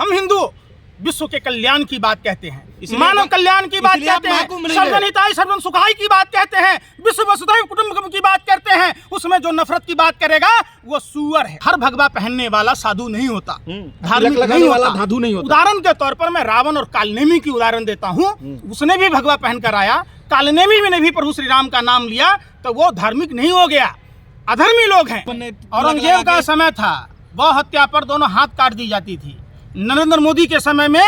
हम हिंदू विश्व के कल्याण की बात कहते हैं, मानव कल्याण की बात कहते हैं, सर्वजन हिताय सर्वजन सुखाय की बात कहते हैं, विश्व वसुधैव कुटुंबकम की बात करते हैं। उसमें जो नफरत की बात करेगा वो सुअर है। हर भगवा पहनने वाला साधु नहीं होता, धार्मिक नहीं होता, साधु नहीं होता। उदाहरण के तौर पर मैं रावण और कालनेमी की उदाहरण देता हूँ। उसने भी भगवा पहनकर आया, कालनेमी ने भी प्रभु श्री राम का नाम लिया, तो वो धार्मिक नहीं हो गया, अधर्मी लोग हैं। औरंगजेब का समय था, गौ हत्या पर दोनों हाथ काट दी जाती थी। नरेंद्र मोदी के समय में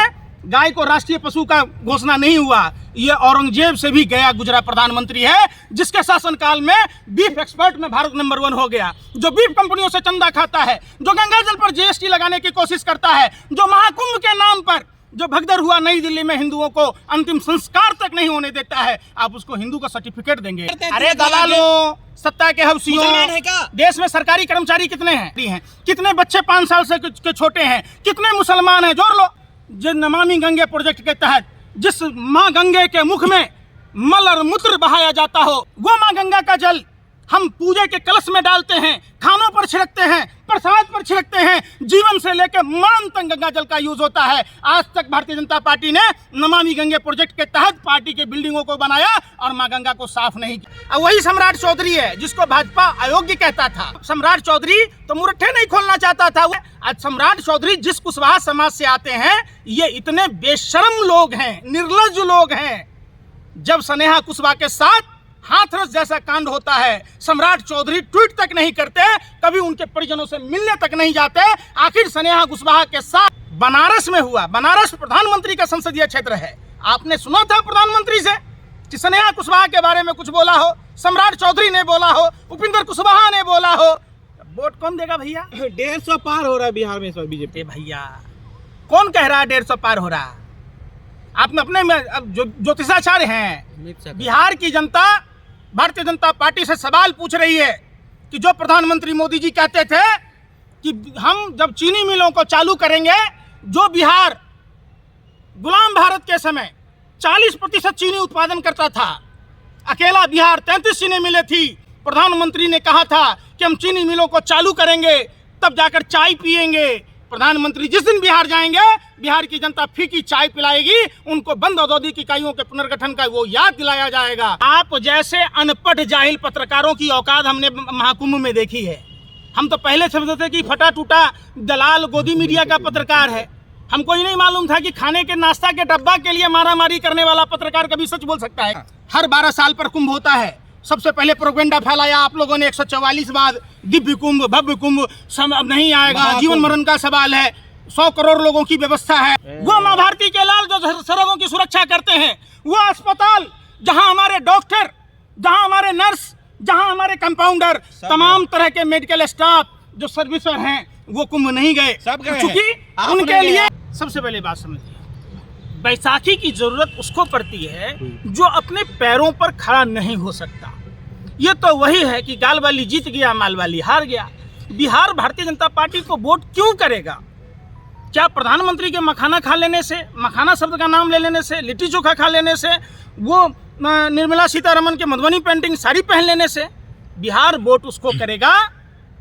गाय को राष्ट्रीय पशु का घोषणा नहीं हुआ। ये औरंगजेब से भी गया गुजरा प्रधानमंत्री है, जिसके शासनकाल में बीफ एक्सपर्ट में भारत नंबर 1 हो गया, जो बीफ कंपनियों से चंदा खाता है, जो गंगा जल पर जीएसटी लगाने की कोशिश करता है, जो महाकुंभ के नाम पर जो भगदड़ हुआ नई दिल्ली में, हिंदुओं को अंतिम संस्कार तक नहीं होने देता है। आप उसको हिंदू का सर्टिफिकेट देंगे? अरे दलालों, सत्ता के हवसियों, देश में सरकारी कर्मचारी कितने हैं? कितने बच्चे 5 साल से के छोटे हैं? कितने मुसलमान हैं? जोड़ लो। जो नमामि गंगे प्रोजेक्ट के तहत जिस माँ गंगे के मुख में मल और मूत्र बहाया जाता हो, वो माँ गंगा का जल हम पूजा के कलश में डालते हैं, खानों पर छिड़कते हैं, प्रसाद पर छिड़कते हैं, जीवन से लेकर मरण तक गंगा जल का यूज होता है। आज तक भारतीय जनता पार्टी ने नमामि गंगे प्रोजेक्ट के तहत पार्टी के बिल्डिंगों को बनाया और मां गंगा को साफ नहीं किया। वही सम्राट चौधरी है जिसको भाजपा अयोग्य कहता था। सम्राट चौधरी तो मुरट्ठे नहीं खोलना चाहता था। आज सम्राट चौधरी जिस कुशवाहा समाज से आते हैं, ये इतने बेशर्म लोग हैं, निर्लज्ज लोग हैं। जब स्नेहा कुशवाहा के साथ हाथरस जैसा कांड होता है, सम्राट चौधरी ट्वीट तक नहीं करते, कभी उनके परिजनों से मिलने तक नहीं जाते। आखिर स्नेहा कुशवाहा के साथ बनारस में हुआ। बनारस प्रधानमंत्री का संसदीय क्षेत्र है। आपने सुना था प्रधानमंत्री से कि स्नेहा कुशवाहा के बारे में कुछ बोला हो? सम्राट चौधरी ने बोला हो, उपिंदर कुशवाहा ने बोला हो? वोट कौन देगा भैया? 150 पार हो रहा है बिहार में इस बार बीजेपी। भैया कौन कह रहा है 150 पार हो रहा? आपने अपने में ज्योतिषाचार्य हैं। बिहार की जनता भारतीय जनता पार्टी से सवाल पूछ रही है कि जो प्रधानमंत्री मोदी जी कहते थे कि हम जब चीनी मिलों को चालू करेंगे, जो बिहार गुलाम भारत के समय 40% चीनी उत्पादन करता था, अकेला बिहार 33 चीनी मिलें थी। प्रधानमंत्री ने कहा था कि हम चीनी मिलों को चालू करेंगे, तब जाकर चाय पिएंगे। प्रधानमंत्री जिस दिन बिहार जाएंगे, बिहार की जनता फीकी चाय पिलाएगी, उनको बंद औद्योगिक इकाइयों के पुनर्गठन का वो याद दिलाया जाएगा। आप जैसे अनपढ़ जाहिल पत्रकारों की औकात हमने महाकुंभ में देखी है। हम तो पहले समझते थे कि फटा टूटा दलाल गोदी मीडिया का पत्रकार है। हमको ही नहीं मालूम था कि खाने के नाश्ता के डब्बा के लिए मारामारी करने वाला पत्रकार कभी सच बोल सकता है। हर 12 साल पर कुंभ होता है। सबसे पहले प्रोपेगेंडा फैलाया आप लोगों ने 144 बाद, दिव्य कुंभ भव्य कुंभ अब नहीं आएगा, जीवन मरण का सवाल है, 100 करोड़ लोगों की व्यवस्था है। वो माँ भारती के लाल जो सड़कों की सुरक्षा करते हैं, वो अस्पताल जहां हमारे डॉक्टर, जहां हमारे नर्स, जहां हमारे कंपाउंडर, तमाम तरह के मेडिकल स्टाफ जो सर्विसर हैं, वो कुंभ नहीं गए, क्योंकि उनके लिए सबसे पहले बात समझिए, बैसाखी की जरूरत उसको पड़ती है जो अपने पैरों पर खड़ा नहीं हो सकता। ये तो वही है कि गाल वाली जीत गया, माल वाली हार गया। बिहार भारतीय जनता पार्टी को वोट क्यों करेगा? क्या प्रधानमंत्री के मखाना खा लेने से, मखाना शब्द का नाम ले लेने से, लिट्टी चोखा खा लेने से, वो निर्मला सीतारमण के मधुबनी पेंटिंग साड़ी पहन लेने से बिहार वोट उसको करेगा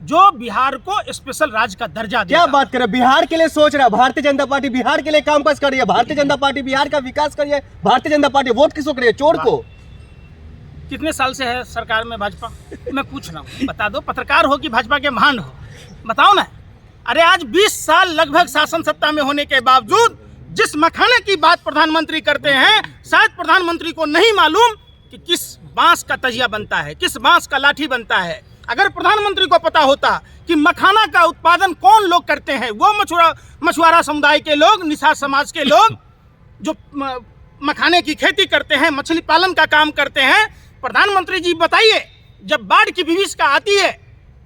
जो बिहार को स्पेशल राज्य का दर्जा देगा? क्या बात करें, बिहार के लिए सोच रहा है भारतीय जनता पार्टी, बिहार के लिए काम काज कर रही है भारतीय जनता पार्टी, बिहार का विकास करिए भारतीय जनता पार्टी। वोट किसको करिए? चोर को। कितने साल से है सरकार में भाजपा? मैं पूछ रहा हूँ, बता दो। पत्रकार हो कि भाजपा के महान हो, बताओ ना। अरे आज 20 साल लगभग शासन सत्ता में होने के बावजूद जिस मखाने की बात प्रधानमंत्री करते हैं, शायद प्रधानमंत्री को नहीं मालूम कि किस बांस का तजिया बनता है, किस बांस का लाठी बनता है। अगर प्रधानमंत्री को पता होता कि मखाना का उत्पादन कौन लोग करते हैं, वो मछुआरा समुदाय के लोग, निषाद समाज के लोग जो मखाने की खेती करते हैं, मछली पालन का काम करते हैं। प्रधानमंत्री जी बताइए, जब बाढ़ की विभीषिका आती है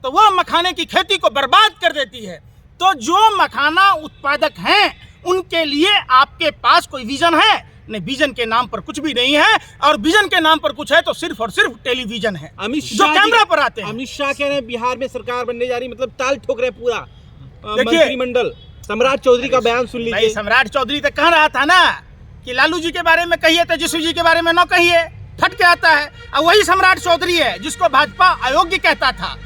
तो वह मखाने की खेती को बर्बाद कर देती है। तो जो मखाना उत्पादक हैं उनके लिए आपके पास कोई विजन है? नहीं, विजन के नाम पर कुछ भी नहीं है, और विजन के नाम पर कुछ है तो सिर्फ और सिर्फ टेलीविजन है जो कैमरा पर आते हैं। अमित शाह कह रहे हैं बिहार में सरकार बनने जा रही, मतलब ताल ठोक रहे पूरा मंत्रिमंडल। सम्राट चौधरी का बयान सुन लीजिए। सम्राट चौधरी तो कह रहा था ना कि लालू जी के बारे में कहिए, तेजस्वी जी के बारे में न कहिए, फट के आता है। और वही सम्राट चौधरी है जिसको भाजपा अयोग्य कहता था।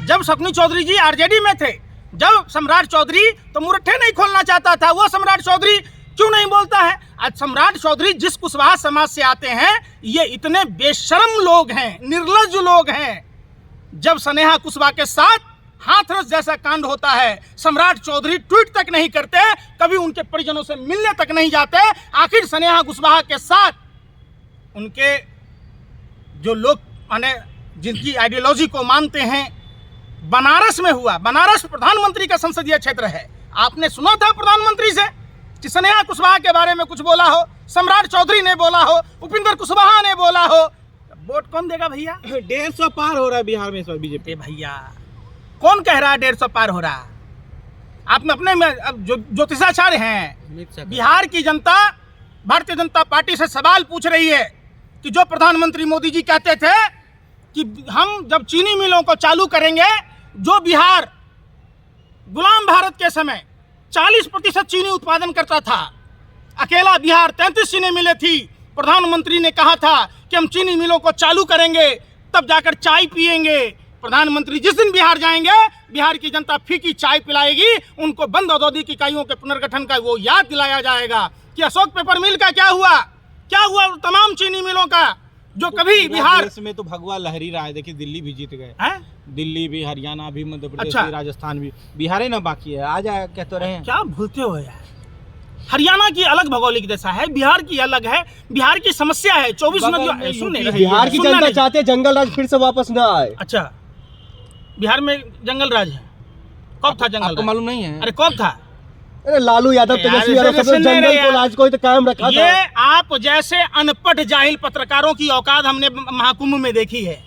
जब शकुनी चौधरी जी आरजेडी में थे जब सम्राट चौधरी तो मुरट्ठे नहीं खोलना चाहता था, वो सम्राट चौधरी क्यों नहीं बोलता है? आज सम्राट चौधरी जिस कुशवाहा समाज से आते हैं, ये इतने बेशर्म लोग हैं, निर्लज्ज लोग हैं। जब स्नेहा कुशवाहा के साथ हाथरस जैसा कांड होता है, सम्राट चौधरी ट्वीट तक नहीं करते, कभी उनके परिजनों से मिलने तक नहीं जाते। आखिर स्नेहा कुशवाहा के साथ उनके जो लोग माने जिनकी आइडियोलॉजी को मानते हैं, बनारस में हुआ। बनारस प्रधानमंत्री का संसदीय क्षेत्र है। आपने सुना था प्रधानमंत्री से कि स्नेहा कुशवाहा के बारे में कुछ बोला हो? सम्राट चौधरी ने बोला हो, उपिंदर कुशवाहा ने बोला हो? वोट कौन देगा भैया? 150 पार हो रहा है बिहार में इस बार बीजेपी। भैया कौन कह रहा है 150 पार हो रहा? आप अपने में अब ज्योतिषाचार्य हैं। बिहार की जनता भारतीय जनता पार्टी से सवाल पूछ रही है कि जो प्रधानमंत्री मोदी जी कहते थे कि हम जब चीनी मिलों को चालू करेंगे, जो बिहार गुलाम भारत के समय 40% चीनी उत्पादन करता था, अकेला बिहार 33 चीनी मिलें थी। प्रधानमंत्री ने कहा था कि हम चीनी मिलों को चालू करेंगे, तब जाकर चाय पिएंगे। प्रधानमंत्री जिस दिन बिहार जाएंगे, बिहार की जनता फीकी चाय पिलाएगी, उनको बंद औद्योगिक इकाइयों के पुनर्गठन का वो याद दिलाया जाएगा कि अशोक पेपर मिल का क्या हुआ तमाम चीनी मिलों का जो कभी बिहार देश में तो भगवा लहरी रहा है। देखिए दिल्ली भी जीत गए, दिल्ली भी, हरियाणा भी, मध्य प्रदेश भी, राजस्थान भी, बिहार ही ना बाकी है। आ जाए कहते रहे हैं। क्या भूलते हो यार, हरियाणा की अलग भौगोलिक दशा है, बिहार की अलग है। बिहार की समस्या है 24 नदियों। सुनने बिहार की जनता चाहते हैं जंगल राज फिर से वापस ना आए। अच्छा, बिहार में जंगल राज है? कब था जंगल राज? मालूम नहीं है? अरे कब था? अरे लालू यादव, तेजस्वी यादव सब जंगल को राज को तो कायम रखा था। ये आप जैसे अनपढ़ जाहिल पत्रकारों की औकात हमने महाकुंभ में देखी है।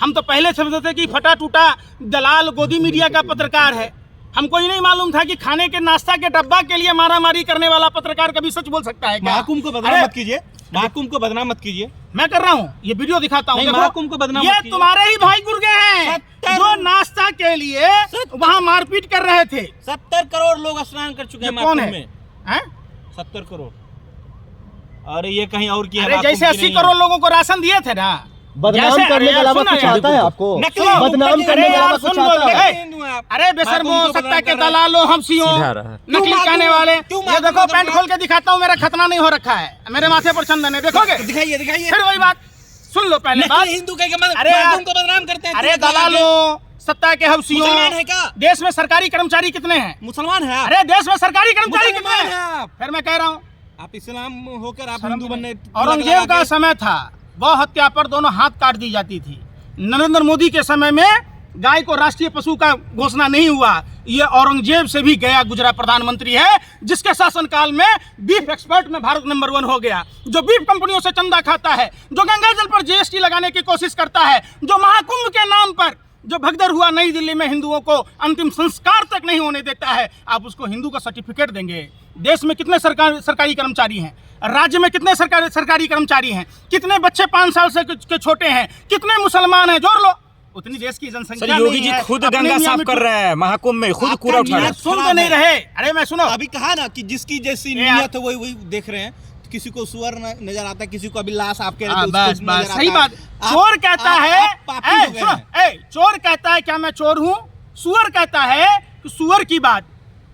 हम तो पहले समझते थे कि फटा टूटा दलाल गोदी मीडिया का पत्रकार है। हमको ही नहीं मालूम था कि खाने के नाश्ता के डब्बा के लिए मारामारी करने वाला पत्रकार कभी सच बोल सकता है क्या? महाकुंभ को बदनाम मत कीजिए, महाकुंभ को बदनाम मत कीजिए। मैं कर रहा हूँ, ये वीडियो दिखाता हूँ। महाकुंभ को बदनाम ये तुम्हारे ही भाई गुर्गे हैं जो नाश्ता के लिए वहाँ मारपीट कर रहे थे। 70 करोड़ लोग स्नान कर चुके हैं महाकुंभ में। 70 करोड़। और ये कहीं और की है? जैसे 80 करोड़ लोगों को राशन दिए थे ना। बदनाम करने के अलावा कुछ आता है आपको? बदनाम करने के अलावा कुछ आता है? अरे बेशर्मो, सत्ता के दलालो, हमसियों, नकली कहने वाले। ये देखो, पैंट खोल के दिखाता हूँ, मेरा खतना नहीं हो रखा है, मेरे माथे पर चंदन है, देखोगे? दिखाइए दिखाइए। फिर वही बात सुन लो पहले बात। हिंदू के महाकुंभ को बदनाम करते हैं। अरे दलालो, सत्ता के हवसियों, है क्या? देश में सरकारी कर्मचारी कितने हैं? मुसलमान है। अरे देश में सरकारी कर्मचारी कितने हैं? फिर मैं कह रहा हूँ, आप इस्लाम होकर आप हिंदू बनने। औरंगजेब का समय था, गौ हत्या पर दोनों हाथ काट दी जाती थी। नरेंद्र मोदी के समय में गाय को राष्ट्रीय पशु का घोषणा नहीं हुआ। ये औरंगजेब से भी गया गुजरा प्रधानमंत्री है, जिसके शासनकाल में बीफ एक्सपर्ट में भारत नंबर 1 हो गया, जो बीफ कंपनियों से चंदा खाता है, जो गंगा जल पर जीएसटी लगाने की कोशिश करता है, जो महाकुंभ के नाम पर जो भगदड़ हुआ नई दिल्ली में, हिंदुओं को अंतिम संस्कार तक नहीं होने देता है। आप उसको हिंदू का सर्टिफिकेट देंगे? देश में कितने सरकारी कर्मचारी हैं? राज्य में कितने सरकारी कर्मचारी हैं? कितने बच्चे 5 साल से के छोटे हैं? कितने मुसलमान हैं? जोड़ लो, उतनी देश की जनसंख्या। योगी जी खुद गंगा साफ कर रहे हैं महाकुंभ में, खुद कूड़ा उठा रहे हैं। सुन तो नहीं रहे? अरे मैं सुनो, अभी कहा ना कि जिसकी जैसी नीयत है वही देख रहे हैं। किसी को सुअर नजर आता है, किसी को अभी लाश आप कह रहे थे सही बात। चोर कहता है, चोर कहता है क्या मैं चोर हूँ? सुअर कहता है कि सुअर की बात।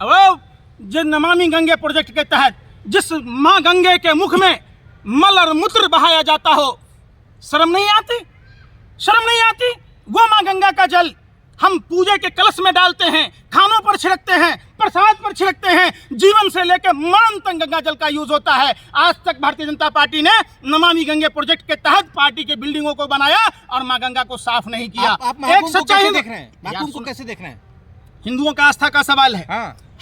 अब जो नमामि गंगे प्रोजेक्ट के तहत जिस माँ गंगे के मुख में मल और मूत्र बहाया जाता हो, शर्म नहीं आती? शर्म नहीं आती? वो माँ गंगा का जल हम पूजा के कलश में डालते हैं, खानों पर छिड़कते हैं, प्रसाद पर छिड़कते हैं, जीवन से लेकर मरण तक गंगा जल का यूज होता है। आज तक भारतीय जनता पार्टी ने नमामि गंगे प्रोजेक्ट के तहत पार्टी के बिल्डिंगों को बनाया और माँ गंगा को साफ नहीं किया। एक सच्चा हिंदू देख रहे हैं, महाकुंभ को कैसे देख रहे हैं? हिंदुओं का आस्था का सवाल है।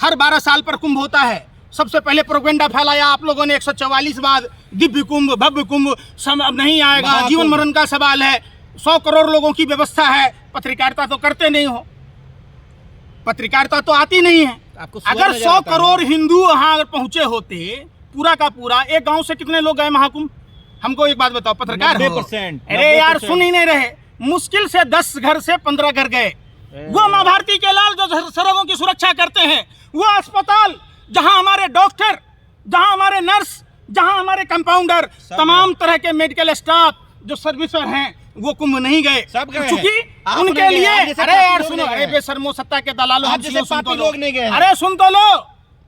हर 12 साल पर कुंभ होता है। सबसे पहले प्रोपेगेंडा फैलाया आप लोगों ने 144 बाद, दिव्य कुंभ, भव्य कुंभ अब नहीं आएगा, जीवन मरण का सवाल है, 100 करोड़ लोगों की व्यवस्था है। पत्रकारिता तो करते नहीं हो, पत्रकारिता तो आती नहीं है। अगर 100 करोड़ हिंदू वहां अगर पहुंचे होते पूरा का पूरा, एक गांव से कितने लोग गए महाकुंभ? हमको एक बात बताओ, पत्रकार 90%। अरे यार सुन ही नहीं रहे। मुश्किल से 10 घर से 15 घर गए। वो माँ भारती के लाल जो सरहदों की सुरक्षा करते हैं, वो अस्पताल जहां हमारे डॉक्टर, जहां हमारे नर्स, जहां हमारे कंपाउंडर, तमाम तरह के मेडिकल स्टाफ जो सर्विसर हैं, वो कुंभ नहीं गए, सब गए चूंकि आप उनके नहीं गए, लिए आप जैसे अरे पापी यार लोग सुनो, नहीं अरे गए। बेशर्मो सत्ता के दलालो, आप हम जैसे सुनो, सुन पापी तो लोग लो। नहीं गए हैं। अरे सुन तो लो,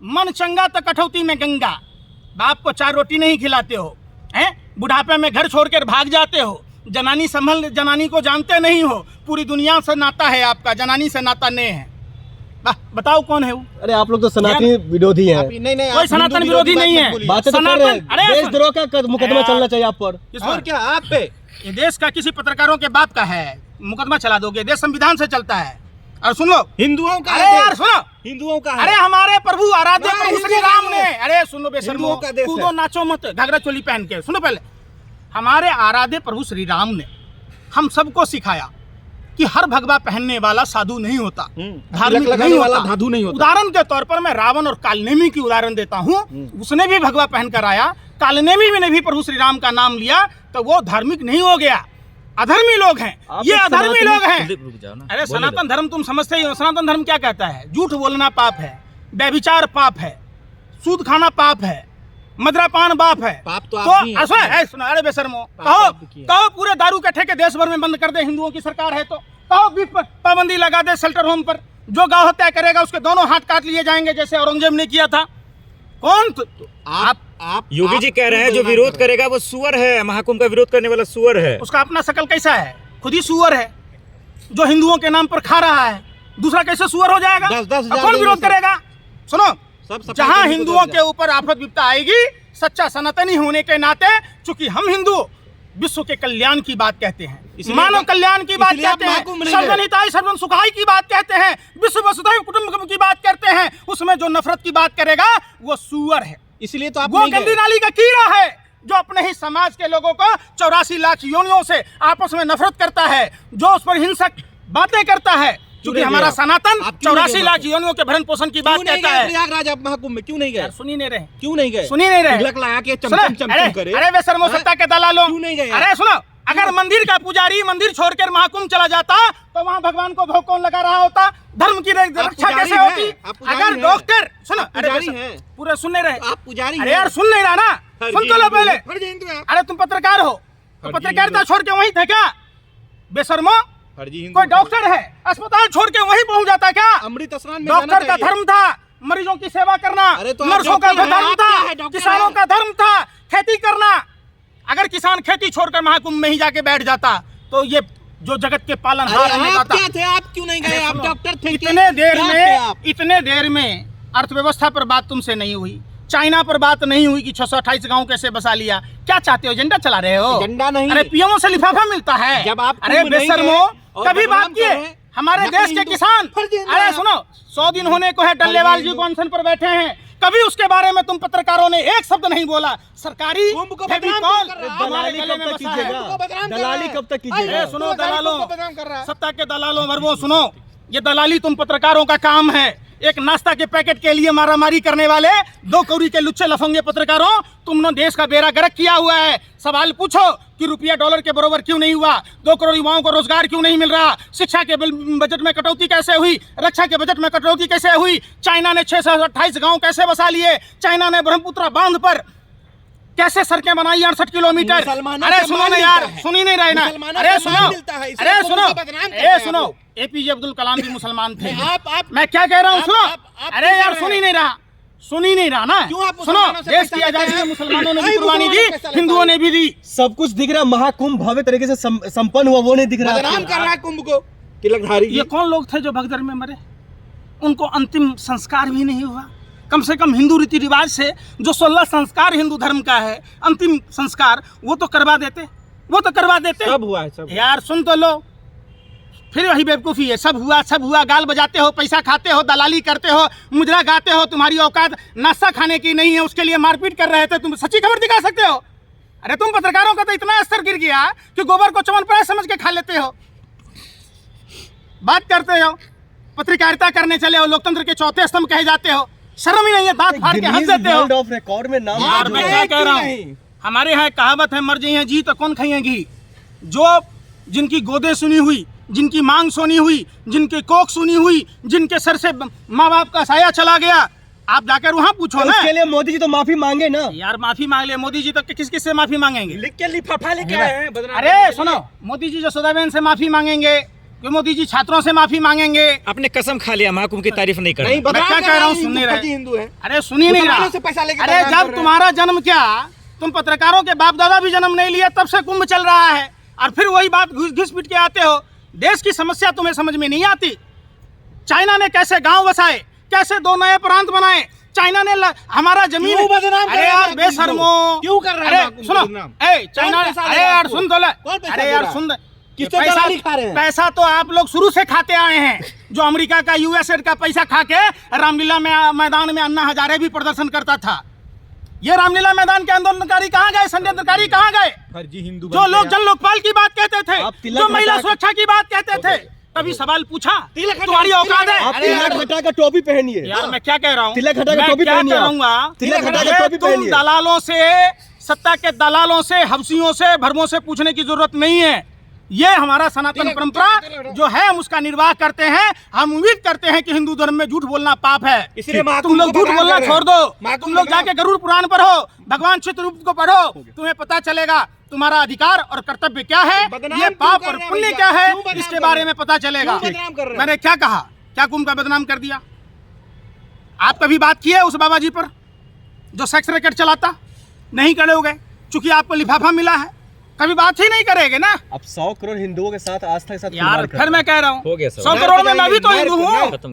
मन चंगा तो कठौती में गंगा, बाप को 4 रोटी नहीं खिलाते हो, हैं? बुढ़ापे में घर छोड़ कर भाग जाते हो, जनानी को जानते नहीं हो, पूरी दुनिया से नाता है आपका, जनानी से नाता नहीं है। बताओ कौन है वो? अरे आप लोग तो सनातनी विरोधी हैं। नहीं नहीं, कोई सनातन विरोधी नहीं है। बातें तो कर रहे हैं, अरे देशद्रोह का मुकदमा चलना चाहिए आप पर। और क्या आप पे? ये देश का किसी पत्रकारों के बाप का है, मुकदमा चला दोगे? देश संविधान से चलता है। और सुन लो, हिंदुओं का अरे है यार देश। सुनो, हिंदुओं का है। अरे हमारे प्रभु आराध्य ना, प्रभु श्री हिंदुओं राम का ने, है। अरे सुनो बेशर्मो, हिंदुओं का देश कूदो है। नाचो मत घाघरा चोली पहन के, सुनो पहले। हमारे आराध्य प्रभु श्री राम ने हम सबको सिखाया कि हर भगवा पहनने वाला साधु नहीं होता, धार्मिक लगाने नहीं वाला होता, धाधु नहीं होता। उदाहरण के तौर पर मैं रावण और कालनेमी की उदाहरण देता हूँ। उसने भी भगवा पहनकर आया, कालनेमी ने भी प्रभु श्री राम का नाम लिया, तो वो धार्मिक नहीं हो गया, अधर्मी लोग हैं, ये अधर्मी लोग हैं। अरे सनातन धर्म तुम समझते ही हो, सनातन धर्म क्या कहता है? झूठ बोलना पाप है, व्यभिचार पाप है, सूद खाना पाप है, मदिरापान पाप है। पाप तो आप भी हैं। सुनो, अरे बेशर्मो, आप भी किए। कहो पूरे दारू के ठेके देश भर में बंद कर दे, हिंदुओं की सरकार है तो कहो बीफ पर पाबंदी लगा दे, शेल्टर होम पर, जो गाँव हत्या करेगा उसके दोनों हाथ काट लिए जाएंगे, जैसे औरंगजेब ने किया था। कौन आप योगी जी कह रहे हैं जो विरोध करेगा वो सुअर है, महाकुंभ का विरोध करने वाला सुअर है। उसका अपना शकल कैसा है? खुद ही सुअर है, जो हिंदुओं के नाम पर खा रहा है, दूसरा कैसे सुअर हो जाएगा? 10,000 अब कौन विरोध करेगा? सुनो, सब जहां हिंदुओं के ऊपर आफत विपदा आएगी, सच्चा सनातनी होने के नाते, चूंकि हम हिंदू विश्व के कल्याण की बात कहते हैं, मानव कल्याण की बात कहते हैं, सर्वहिताय सर्वं सुखाय की बात कहते हैं, विश्व वसुधैव कुटुंबकम की बात करते हैं, उसमें जो नफरत की बात करेगा वो सुअर है, इसलिए तो आप वो नहीं गए। गंदी नाली का कीड़ा है, जो अपने ही समाज के लोगों को 84 लाख योनियों से आपस में नफरत करता है, जो उस पर हिंसक बातें करता है, क्योंकि नहीं हमारा गए? सनातन आप क्यों नहीं 84 गए? लाख योनियों के भरण पोषण की बात क्यों नहीं कहता गए है। प्रयागराज आप महाकुंभ में? क्यों नहीं गए? यार सुनी नहीं रहे, क्यों नहीं गए? सुनी नहीं रहे, तिलक लगा के सुनो, चमचम करे। अरे बेशर्मो सत्ता के दलालों, क्यों नहीं गए? अरे सुनो, अगर मंदिर का पुजारी मंदिर छोड़कर महाकुंभ चला जाता तो वहाँ भगवान को भोग कौन लगा रहा होता? धर्म की रक्षा कैसे हैं? होती? आप पुजारी अगर हैं? डॉक्टर, सुनो, आप अरे पुजारी बेशर्मो, हैं? पूरे सुन नहीं रहे, आप पुजारी अरे हैं? यार सुन नहीं रहा ना, सुन तो लो पहले। फर्जी हिंदू हैं आप। अरे तुम पत्रकार हो, तो फर्जी पत्रकारिता हिंदू। छोड़ के वहीं थे क्या? बेशर्मो, फर्जी हिंदू। कोई डॉक्टर है, अस्पताल छोड़ के वहीं पहुंच जाता क्या? अमृत स्नान में डॉक्टर जाना का चाहिए। धर्म था मरीजों की सेवा करना, अरे तो आप नर्सों का डॉक्टर हैं, धर्म आप क्या था, है, डॉक्टर किसानों हैं। का धर्म था खेती करना। अगर किसान खेती छोड़कर महाकुंभ में ही जाके बैठ जाता तो ये जो जगत के पालनहार अरे रहने आप का क्या थे? आप क्यों नहीं गए? आप डॉक्टर थे कि- इतने देर क्या थे में आप? इतने देर में अर्थव्यवस्था पर बात तुमसे नहीं हुई, चाइना पर बात नहीं हुई कि 628 गांव कैसे बसा लिया। क्या चाहते हो? एजेंडा चला रहे हो? एजेंडा नहीं। अरे पीएमओ से लिफाफा मिलता है। जब आप अरे कुंभ नहीं बेशर्मो, गए और कभी बदनाम बात किए कर रहे हैं, हमारे नकली देश के हिंदू, किसान? फर्जी हिंदू अरे हैं। सुनो, 100 दिन होने को है डल्लेवाल जी को अनशन पर बैठे हैं, कभी उसके बारे में तुम पत्रकारों ने एक शब्द नहीं बोला। सरकारी कुंभ को फेविकॉल बदनाम कर रहा है। हमारे दलाली गले कब में तक बसा है। कीजिएगा? को बदनाम कर दलाली रहा है। कब तक अरे कीजिएगा? सुनो दलालों, को बदनाम कर रहा है। सत्ता के दलालों वर्गों, सुनो, ये दलाली तुम पत्रकारों का काम है। एक नाश्ता के पैकेट के लिए मारामारी करने वाले 2 कौड़ी के लुच्चे लफंगे पत्रकारों, तुमने देश का बेड़ा गर्क किया हुआ है। सवाल पूछो कि रुपया डॉलर के बराबर क्यों नहीं हुआ, 2 करोड़ युवाओं को रोजगार क्यों नहीं मिल रहा, शिक्षा के बजट में कटौती कैसे हुई, रक्षा के बजट में कटौती कैसे हुई, चाइना ने 628 गांव कैसे बसा लिए, चाइना ने ब्रह्मपुत्र बांध पर कैसे सड़कें बनाई 68 किलोमीटर। मुसलमानों अरे से सुनो मान ना मिलता यार, है। सुनी नहीं रहे ना। मुसलमानों अरे से मान सुनो, मिलता है, इसलिए अरे कुंभ सुनो, को बदनाम करते ए हैं सुनो, वो। एपीजे अब्दुल कलाम भी मुसलमान थे। आप मैं क्या कह रहा हूँ? सुनो, आप अरे क्यों यार कर सुन रहे ही नहीं रहा, सुन ही नहीं रहा ना। क्यों आप सुनो, मुसलमानों से देश पैसा की लेते आजादी में हैं? मुसलमानों ने भी नहीं, कुर्बानी मुसलमानों दी, से पैसा लेता हिंदुओं ने भी दी। सब कुछ दिख रहा, महाकुंभ भव्य तरीके से संपन्न हुआ, वो नहीं दिख रहा बदनाम आपको। कर रहा है कुंभ को। तिलकधारी ये कौन लोग थे जो भगदड़ में मरे? उनको अंतिम संस्कार भी नहीं हुआ। कम से कम हिंदू रीति रिवाज से जो 16 संस्कार हिंदू धर्म का है, अंतिम संस्कार, वो तो करवा देते, वो तो करवा देते। सब हुआ है, सब। यार सुन तो लो, फिर वही बेवकूफ़ी है। सब हुआ, सब हुआ, गाल बजाते हो, पैसा खाते हो, दलाली करते हो, मुजरा गाते हो, तुम्हारी औकात नाश्ता खाने की नहीं है, उसके लिए मारपीट कर रहे थे। तुम सच्ची खबर दिखा सकते हो? अरे तुम पत्रकारों का तो इतना स्तर गिर गया कि गोबर को चमनप्राश समझ के खा लेते हो, बात करते हो, पत्रकारिता करने चले हो, लोकतंत्र के चौथे स्तंभ कहे जाते हो, शर्म ही नहीं है, दांत फाड़ के हंस देते हो। वर्ल्ड ऑफ रिकॉर्ड में नाम यार दर्ज मैं हुआ क्या है। कह रहा हूँ, हमारे यहाँ एक कहावत है, मर जाइए जी तो कौन खाइए घी। जो जिनकी गोदे सुनी हुई, जिनकी मांग सुनी हुई, जिनके कोख सुनी हुई, जिनके सर से माँ बाप का साया चला गया, आप जाकर वहाँ पूछो ना। उसके लिए मोदी जी तो माफी मांगे ना यार। माफी मांग ले मोदी जी, तो किस किस से माफी मांगेंगे? लिख के लिफाफा लेके आए हैं बदनाम अरे करने के सुनो, लिए। मोदी जी जसोदाबेन से माफी मांगेंगे, कि मोदी जी छात्रों से माफी मांगेंगे। आपने कसम खा लिया महाकुंभ की तारीफ नहीं कर नहीं मैं बदनाम क्या कर कह रहा हूँ, हैं, सुन नहीं हिंदू, रहे। हिंदू है। अरे सुनिए नहीं मुसलमानों रहा। से पैसा लेके अरे बदनाम कर जब रहे तुम्हारा जन्म क्या, तुम पत्रकारों के बाप दादा भी जन्म नहीं लिया, तब से कुंभ चल रहा है, और फिर वही बात घिस पिट के आते हो। देश की समस्या तुम्हें समझ में नहीं आती। चाइना ने कैसे गांव बसाए, कैसे 2 नए प्रांत बनाए, चाइना ने हमारा जमीन। क्यों बदनाम कर अरे रहे हैं यार महाकुंभ को? बेशर्मो, क्यों कर रहे हैं अरे महाकुंभ सुनो, बदनाम? चाइना, पैसा दे अरे रहा है यार आपको? सुन तो ले। कौन पैसा अरे दे यार रहा है? सुन, किससे दलाली खा रहे हैं? पैसा तो आप लोग शुरू से खाते आए हैं, जो अमेरिका का यूएसएड का पैसा खा के रामलीला में मैदान में अन्ना हजारे भी प्रदर्शन करता था। ये रामलीला मैदान के आंदोलनकारी कहाँ गए, षड्यंत्रकारी कहाँ गए? फर्जी हिंदू जो लोग जन लोकपाल की बात कहते थे, आप तिलक जो महिला हटा- सुरक्षा की बात कहते थे, कभी सवाल पूछा? तिलक हटा- तुम्हारी औकात है? आप अरे तिलक यार, हटा कर टोपी पहनिए। यार मैं क्या कह रहा हूँ, तिलक हटा के मैं टोपी क्या पहनिए आप। करूँगा? तिलक हटा के ये टोपी तुम पहनिए। दलालों से, सत्ता के दलालों से, हवसियों से, भरमों से पूछने की जरूरत नहीं है। ये हमारा सनातन परंपरा जो है, हम उसका निर्वाह करते हैं। हम उम्मीद करते हैं कि हिंदू धर्म में झूठ बोलना पाप है, इसलिए तुम लोग झूठ बोलना छोड़ दो। महाकुंभ तुम लोग जाके गरुड़ पुराण पढ़ो, भगवान चित्रगुप्त को पढ़ो, तुम्हें पता चलेगा तुम्हारा अधिकार और कर्तव्य क्या है, बदनाम ये क्यों पाप कर और रहे हैं पुण्य भैया? क्या है, क्यों बदनाम इसके कर बारे रहे में पता चलेगा। क्यों बदनाम कर रहे हैं? मैंने क्या कहा, क्या कुंभ का बदनाम कर दिया? आप कभी बात किए उस बाबा जी पर जो सेक्स रैकेट चलाता? नहीं करोगे, चूंकि आपको लिफाफा मिला है, कभी बात ही नहीं करेंगे ना। अब 100 करोड़ हिंदुओं के साथ आस्था के साथ यार फिर मैं कह रहा हूँ, हो गया 100 करोड़ में मैं भी तो हिंदू हूँ। खत्म